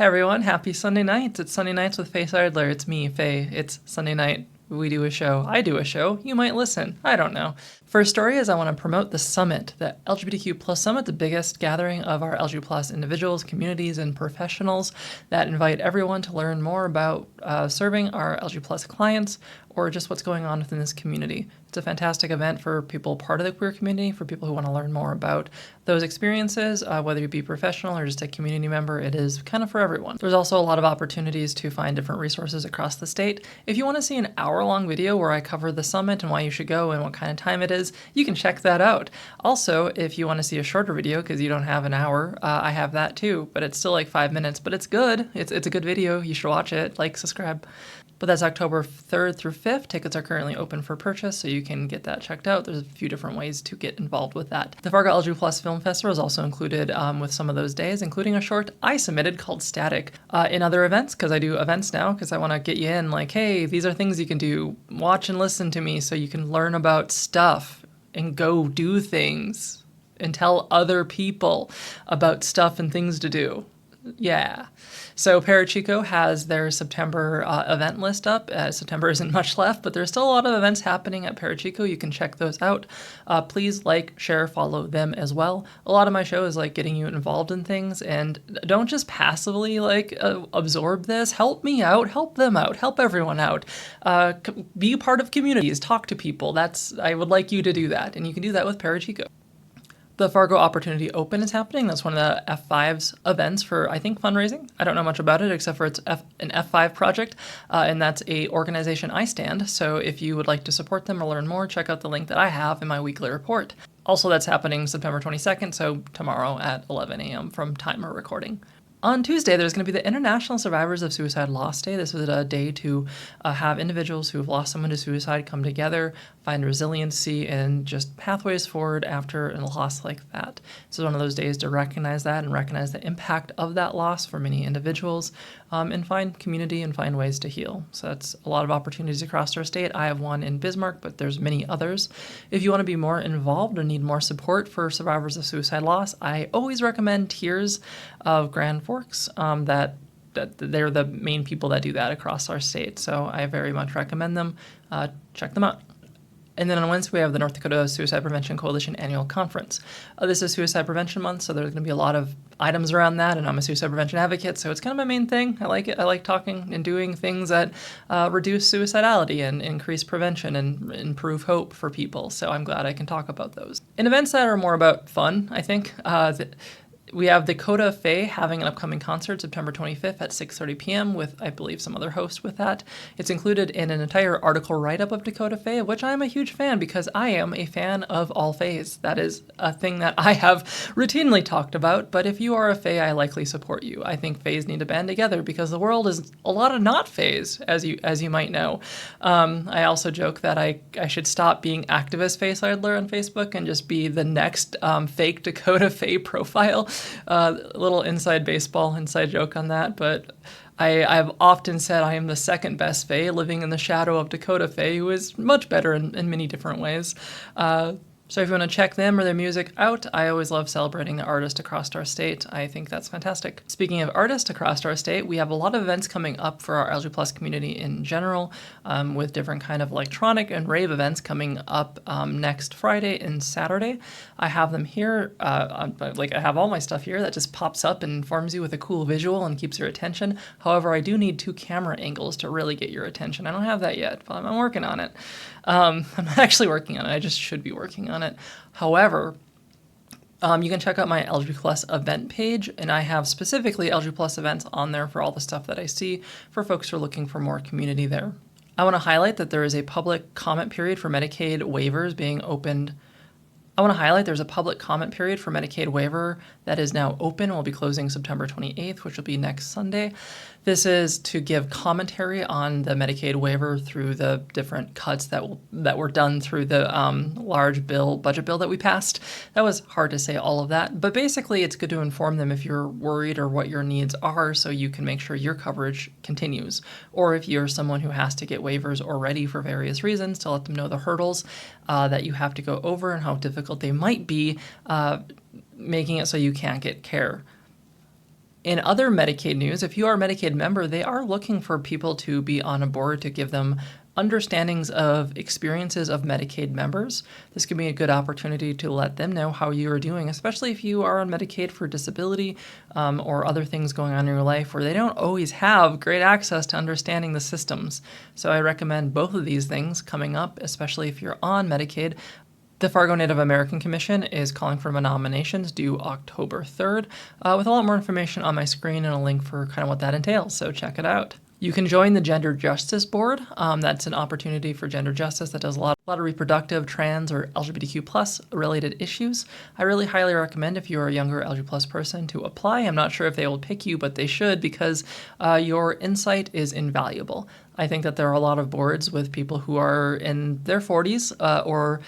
Hey everyone, happy Sunday nights. It's Sunday Nights with Faye Seidler. It's me, Faye. It's Sunday night. We do a show. I do a show. You might listen. I don't know. First story is I want to promote the Summit, the LGBTQ Summit, the biggest gathering of our LGBT individuals, communities, and professionals that invite everyone to learn more about serving our LGBT clients or just what's going on within this community. It's a fantastic event for people part of the queer community, for people who want to learn more about those experiences, whether you be professional or just a community member. It is kind of for everyone. There's also a lot of opportunities to find different resources across the state. If you want to see an hour-long video where I cover the summit and why you should go and what kind of time it is, you can check that out. Also, if you want to see a shorter video because you don't have an hour, I have that too, but it's still like 5 minutes, but it's good. It's a good video. You should watch it, like, subscribe. But that's October 3rd through 5th. Tickets are currently open for purchase, so you can get that checked out. There's a few different ways to get involved with that. The Fargo LGBT Film Festival is also included with some of those days, including a short I submitted called Static. In other events, because I do events now, because I want to get you in, like, hey, these are things you can do. Watch and listen to me so you can learn about stuff and go do things and tell other people about stuff and things to do. Yeah. So Parachigo has their September event list up. September isn't much left, but there's still a lot of events happening at Parachigo. You can check those out. Please like, share, follow them as well. A lot of my show is like getting you involved in things, and don't just passively absorb this. Help me out, help them out, help everyone out. Be part of communities, talk to people. I would like you to do that, and you can do that with Parachigo. The Fargo Opportunity Open is happening. That's one of the F5's events for, I think, fundraising. I don't know much about it except for it's an F5 project, and that's a organization I stand. So if you would like to support them or learn more, check out the link that I have in my weekly report. Also, that's happening September 22nd, so tomorrow at 11 a.m. from time of recording. On Tuesday, there's going to be the International Survivors of Suicide Loss Day. This is a day to have individuals who have lost someone to suicide come together, find resiliency, and just pathways forward after a loss like that. This is one of those days to recognize that and recognize the impact of that loss for many individuals, and find community and find ways to heal. So that's a lot of opportunities across our state. I have one in Bismarck, but there's many others. If you want to be more involved or need more support for survivors of suicide loss, I always recommend Tears of Grand Forks. That they're the main people that do that across our state. So I very much recommend them. Check them out. And then on Wednesday, we have the North Dakota Suicide Prevention Coalition Annual Conference. This is Suicide Prevention Month, so there's going to be a lot of items around that, and I'm a suicide prevention advocate, so it's kind of my main thing. I like it. I like talking and doing things that reduce suicidality and increase prevention and improve hope for people, so I'm glad I can talk about those. In events that are more about fun, I think, we have Dakotah Faye having an upcoming concert September 25th at 6:30 p.m. with, I believe, some other hosts with that. It's included in an entire article write-up of Dakotah Faye, of which I am a huge fan because I am a fan of all Fays. That is a thing that I have routinely talked about, but if you are a Faye, I likely support you. I think Fays need to band together because the world is a lot of not Fays, as you might know. I also joke that I should stop being activist Faye Seidler on Facebook and just be the next fake Dakotah Faye profile. A little inside joke on that, but I've often said I am the second best Faye, living in the shadow of Dakotah Faye, who is much better in many different ways. So if you want to check them or their music out, I always love celebrating the artists across our state. I think that's fantastic. Speaking of artists across our state, we have a lot of events coming up for our LGBT community in general, with different kind of electronic and rave events coming up next Friday and Saturday. I have them here, I have all my stuff here that just pops up and informs you with a cool visual and keeps your attention. However, I do need 2 camera angles to really get your attention. I don't have that yet, but I'm working on it. I'm not actually working on it, I just should be working on it. However, you can check out my LG+ event page, and I have specifically LG+ events on there for all the stuff that I see for folks who are looking for more community there. I want to highlight that there is a public comment period for Medicaid waivers being opened. There's a public comment period for Medicaid waiver that is now open. We'll be closing September 28th, which will be next Sunday. This is to give commentary on the Medicaid waiver through the different cuts that were done through the large budget bill that we passed. That was hard to say all of that, but basically it's good to inform them if you're worried or what your needs are so you can make sure your coverage continues. Or if you're someone who has to get waivers already for various reasons, to let them know the hurdles that you have to go over and how difficult they might be, making it so you can't get care. In other Medicaid news, if you are a Medicaid member, they are looking for people to be on a board to give them understandings of experiences of Medicaid members. This could be a good opportunity to let them know how you are doing, especially if you are on Medicaid for disability or other things going on in your life where they don't always have great access to understanding the systems. So I recommend both of these things coming up, especially if you're on Medicaid. The Fargo Native American Commission is calling for nominations due October 3rd, with a lot more information on my screen and a link for kind of what that entails, so check it out. You can join the Gender Justice Board. That's an opportunity for gender justice that does a lot of reproductive, trans, or LGBTQ plus related issues. I really highly recommend if you're a younger LG plus person to apply. I'm not sure if they will pick you, but they should because your insight is invaluable. I think that there are a lot of boards with people who are in their 40s or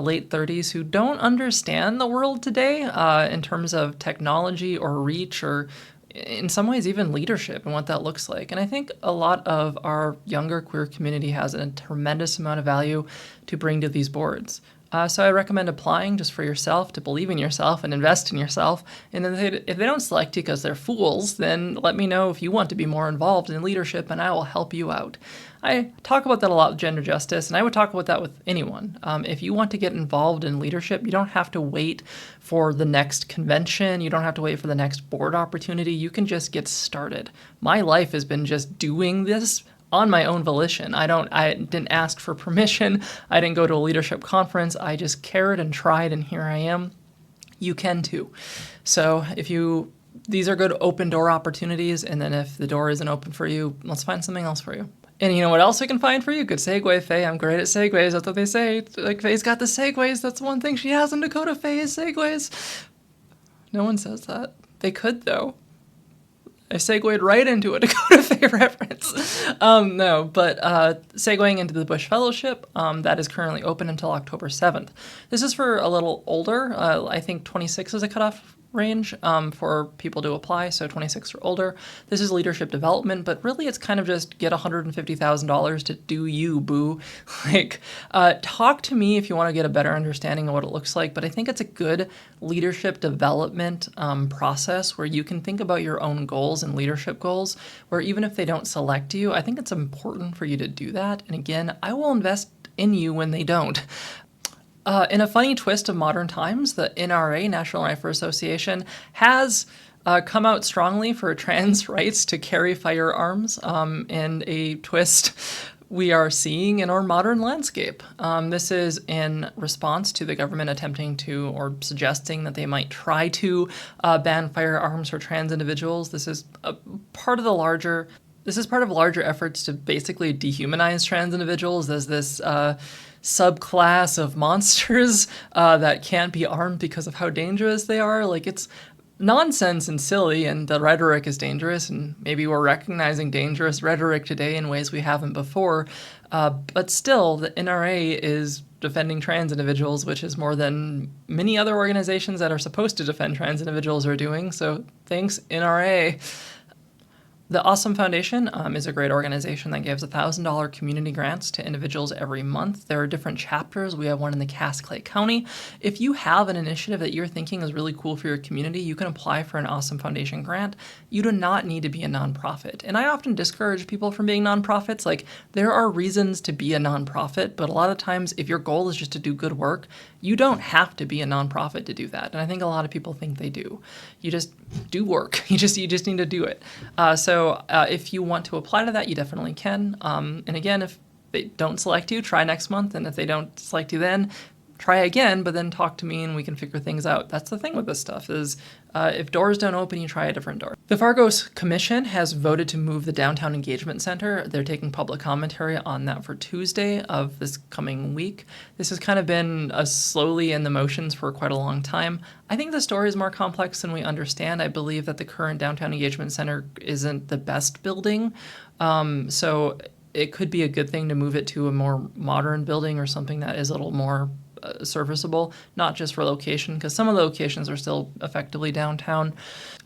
late 30s who don't understand the world today in terms of technology or reach or in some ways even leadership and what that looks like. And I think a lot of our younger queer community has a tremendous amount of value to bring to these boards. So I recommend applying just for yourself, to believe in yourself and invest in yourself. And if they don't select you because they're fools, then let me know if you want to be more involved in leadership and I will help you out. I talk about that a lot with gender justice, and I would talk about that with anyone. If you want to get involved in leadership, you don't have to wait for the next convention. You don't have to wait for the next board opportunity. You can just get started. My life has been just doing this on my own volition. I didn't ask for permission. I didn't go to a leadership conference. I just cared and tried, and here I am. You can too. So these are good open door opportunities, and then if the door isn't open for you, let's find something else for you. And you know what else we can find for you? Good segue, Faye. I'm great at segues. That's what they say. Like, Faye's got the segues. That's one thing she has in Dakotah Faye is segues. No one says that. They could, though. I segued right into a Dakotah Faye reference. Segueing into the Bush Fellowship, that is currently open until October 7th. This is for a little older. I think 26 is a cutoff range for people to apply, so 26 or older. This is leadership development, but really it's kind of just get $150,000 to do you, boo. Talk to me if you want to get a better understanding of what it looks like, but I think it's a good leadership development process where you can think about your own goals and leadership goals, where even if they don't select you, I think it's important for you to do that. And again, I will invest in you when they don't. In a funny twist of modern times, the NRA, National Rifle Association, has come out strongly for trans rights to carry firearms in a twist we are seeing in our modern landscape. This is in response to the government attempting to or suggesting that they might try to ban firearms for trans individuals. This is part of larger efforts to basically dehumanize trans individuals as this subclass of monsters that can't be armed because of how dangerous they are. It's nonsense and silly, and the rhetoric is dangerous, and maybe we're recognizing dangerous rhetoric today in ways we haven't before. But still, the NRA is defending trans individuals, which is more than many other organizations that are supposed to defend trans individuals are doing. So thanks, NRA. The Awesome Foundation is a great organization that gives $1,000 community grants to individuals every month. There are different chapters. We have one in the Cass Clay County. If you have an initiative that you're thinking is really cool for your community, you can apply for an Awesome Foundation grant. You do not need to be a nonprofit. And I often discourage people from being nonprofits. There are reasons to be a nonprofit, but a lot of times if your goal is just to do good work, you don't have to be a nonprofit to do that. And I think a lot of people think they do. You just do work. You just need to do it. So if you want to apply to that, you definitely can. And again, if they don't select you, try next month. And if they don't select you then, try again, but then talk to me and we can figure things out. That's the thing with this stuff is if doors don't open, you try a different door. The Fargo Commission has voted to move the Downtown Engagement Center. They're taking public commentary on that for Tuesday of this coming week. This has kind of been slowly in the motions for quite a long time. I think the story is more complex than we understand. I believe that the current Downtown Engagement Center isn't the best building. So it could be a good thing to move it to a more modern building or something that is a little more serviceable, not just for location, because some of the locations are still effectively downtown.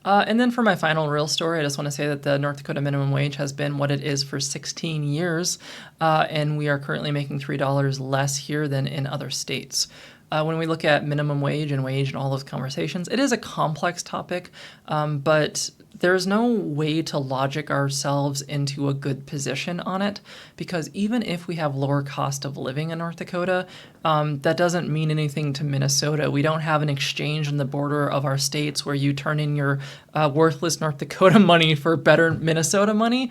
And then for my final real story, I just want to say that the North Dakota minimum wage has been what it is for 16 years, and we are currently making $3 less here than in other states. When we look at minimum wage and all those conversations, it is a complex topic, but there's no way to logic ourselves into a good position on it, because even if we have lower cost of living in North Dakota, that doesn't mean anything to Minnesota. We don't have an exchange on the border of our states where you turn in your worthless North Dakota money for better Minnesota money.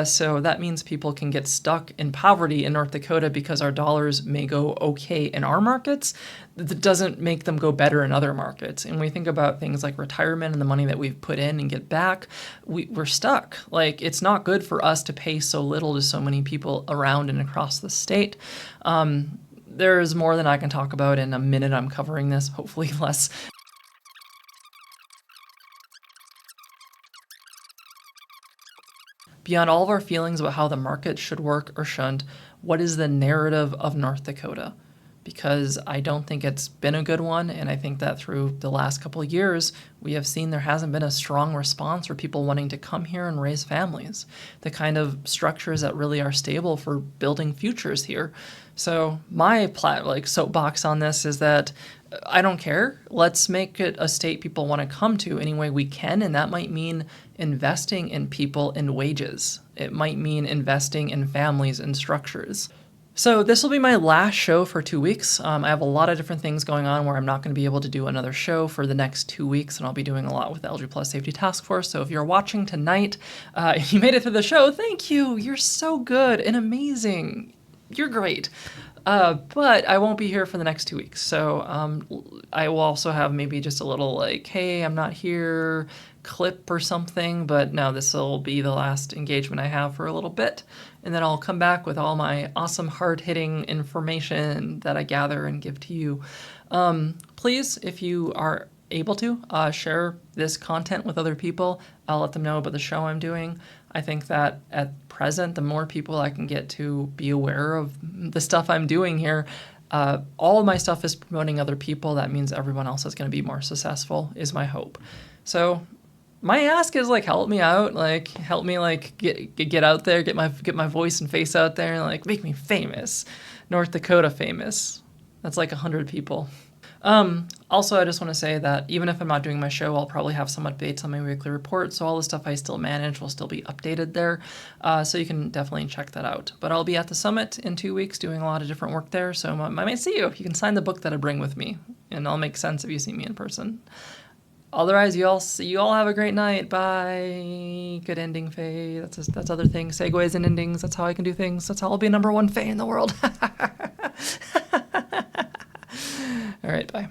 So that means people can get stuck in poverty in North Dakota because our dollars may go okay in our markets. That doesn't make them go better in other markets. And when we think about things like retirement and the money that we've put in and get back, we're stuck. Like, it's not good for us to pay so little to so many people around and across the state. There's more than I can talk about in a minute I'm covering this, hopefully less. Beyond all of our feelings about how the market should work or shouldn't, what is the narrative of North Dakota? Because I don't think it's been a good one, and I think that through the last couple of years, we have seen there hasn't been a strong response for people wanting to come here and raise families, the kind of structures that really are stable for building futures here. So my soapbox on this is that I don't care. Let's make it a state people want to come to any way we can, and that might mean investing in people and wages. It might mean investing in families and structures. So this will be my last show for 2 weeks. I have a lot of different things going on where I'm not going to be able to do another show for the next 2 weeks, and I'll be doing a lot with the LG Plus Safety Task Force. So if you're watching tonight, if you made it through the show, thank you. You're so good and amazing. You're great. But I won't be here for the next 2 weeks. So I will also have maybe just a little like, hey, I'm not here clip or something. But no, this will be the last engagement I have for a little bit. And then I'll come back with all my awesome hard-hitting information that I gather and give to you. Please, if you are able to, share this content with other people. I'll let them know about the show I'm doing. I think that at present, the more people I can get to be aware of the stuff I'm doing here, all of my stuff is promoting other people. That means everyone else is going to be more successful, is my hope. So my ask is help me out, help me get out there, get my voice and face out there, and make me famous, North Dakota famous. That's 100 people. Also, I just want to say that even if I'm not doing my show, I'll probably have some updates on my weekly report. So all the stuff I still manage will still be updated there. So you can definitely check that out. But I'll be at the summit in 2 weeks doing a lot of different work there. So I might see you. You can sign the book that I bring with me, and I'll make sense if you see me in person. Otherwise, you all have a great night. Bye. Good ending, Faye. That's other things. Segues and endings. That's how I can do things. That's how I'll be #1 Faye in the world. All right, bye.